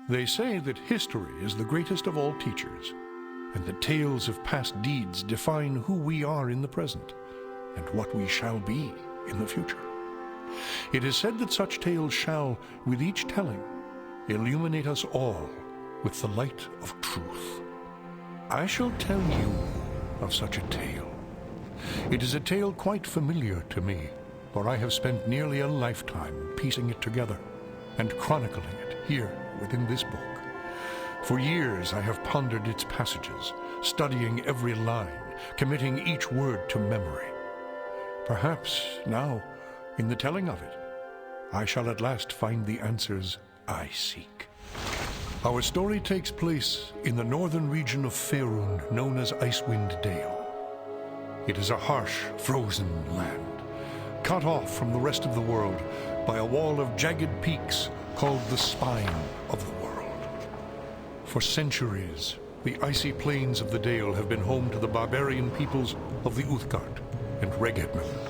They say that history is the greatest of all teachers, and that tales of past deeds define who we are in the present, and what we shall be in the future. It is said that such tales shall, with each telling, illuminate us all with the light of truth. I shall tell you of such a tale. It is a tale quite familiar to me, for I have spent nearly a lifetime piecing it together and chronicling it here within this book. For years I have pondered its passages, studying every line, committing each word to memory. Perhaps now, in the telling of it, I shall at last find the answers I seek. Our story takes place in the northern region of Faerun, known as Icewind Dale. It is a harsh, frozen land, cut off from the rest of the world by a wall of jagged peaks called the Spine of the World. For centuries, the icy plains of the Dale have been home to the barbarian peoples of the Uthgard and Regedmund.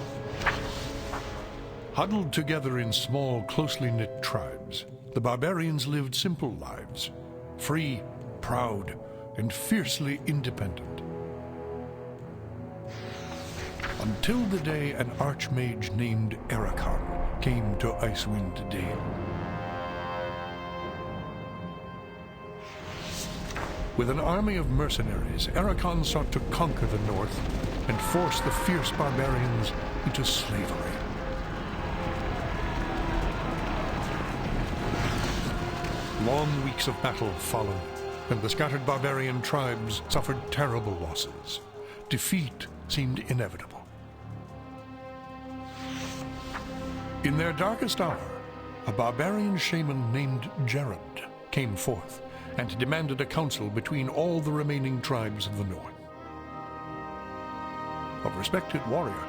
Huddled together in small, closely knit tribes, the barbarians lived simple lives, free, proud, and fiercely independent. Until the day an archmage named Erakan came to Icewind Dale. With an army of mercenaries, Erakan sought to conquer the north and force the fierce barbarians into slavery. Long weeks of battle followed, and the scattered barbarian tribes suffered terrible losses. Defeat seemed inevitable. In their darkest hour, a barbarian shaman named Jared came forth and demanded a council between all the remaining tribes of the north. A respected warrior,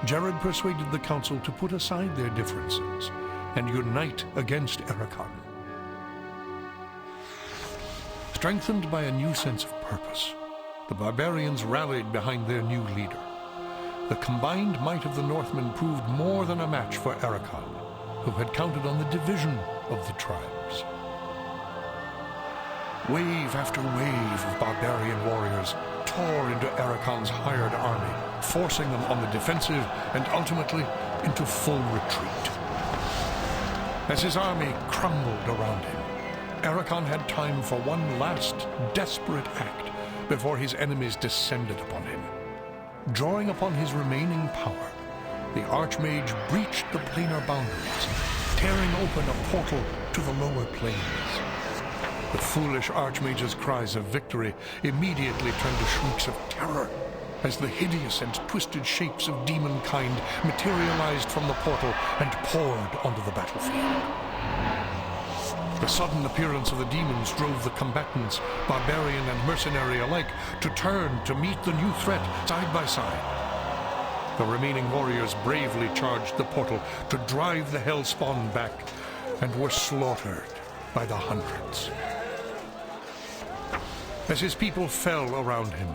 Jared persuaded the council to put aside their differences and unite against Erakan. Strengthened by a new sense of purpose, the barbarians rallied behind their new leader. The combined might of the Northmen proved more than a match for Erakan, who had counted on the division of the tribes. Wave after wave of barbarian warriors tore into Erakan's hired army, forcing them on the defensive and ultimately into full retreat. As his army crumbled around him, Erakan had time for one last desperate act before his enemies descended upon him. Drawing upon his remaining power, the Archmage breached the planar boundaries, tearing open a portal to the lower planes. The foolish Archmage's cries of victory immediately turned to shrieks of terror as the hideous and twisted shapes of demonkind materialized from the portal and poured onto the battlefield. The sudden appearance of the demons drove the combatants, barbarian and mercenary alike, to turn to meet the new threat side by side. The remaining warriors bravely charged the portal to drive the hellspawn back and were slaughtered by the hundreds. As his people fell around him,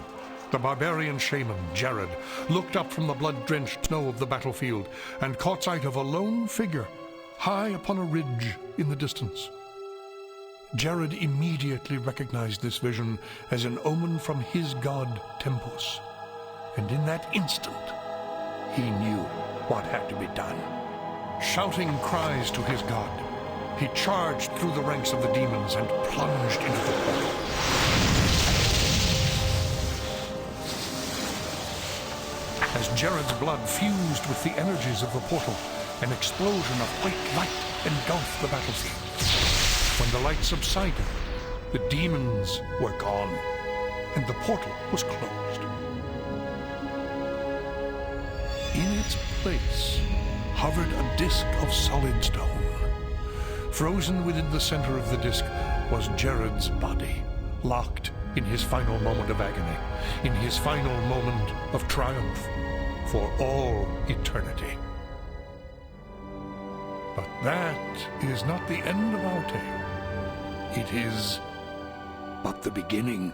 the barbarian shaman, Jared, looked up from the blood-drenched snow of the battlefield and caught sight of a lone figure high upon a ridge in the distance. Jared immediately recognized this vision as an omen from his god Tempus, and in that instant, he knew what had to be done. Shouting cries to his god, he charged through the ranks of the demons and plunged into the portal. As Jared's blood fused with the energies of the portal, an explosion of white light engulfed the battlefield. When the light subsided, the demons were gone, and the portal was closed. In its place hovered a disk of solid stone. Frozen within the center of the disk was Jared's body, locked in his final moment of agony, in his final moment of triumph for all eternity. But that is not the end of our tale. It is but the beginning.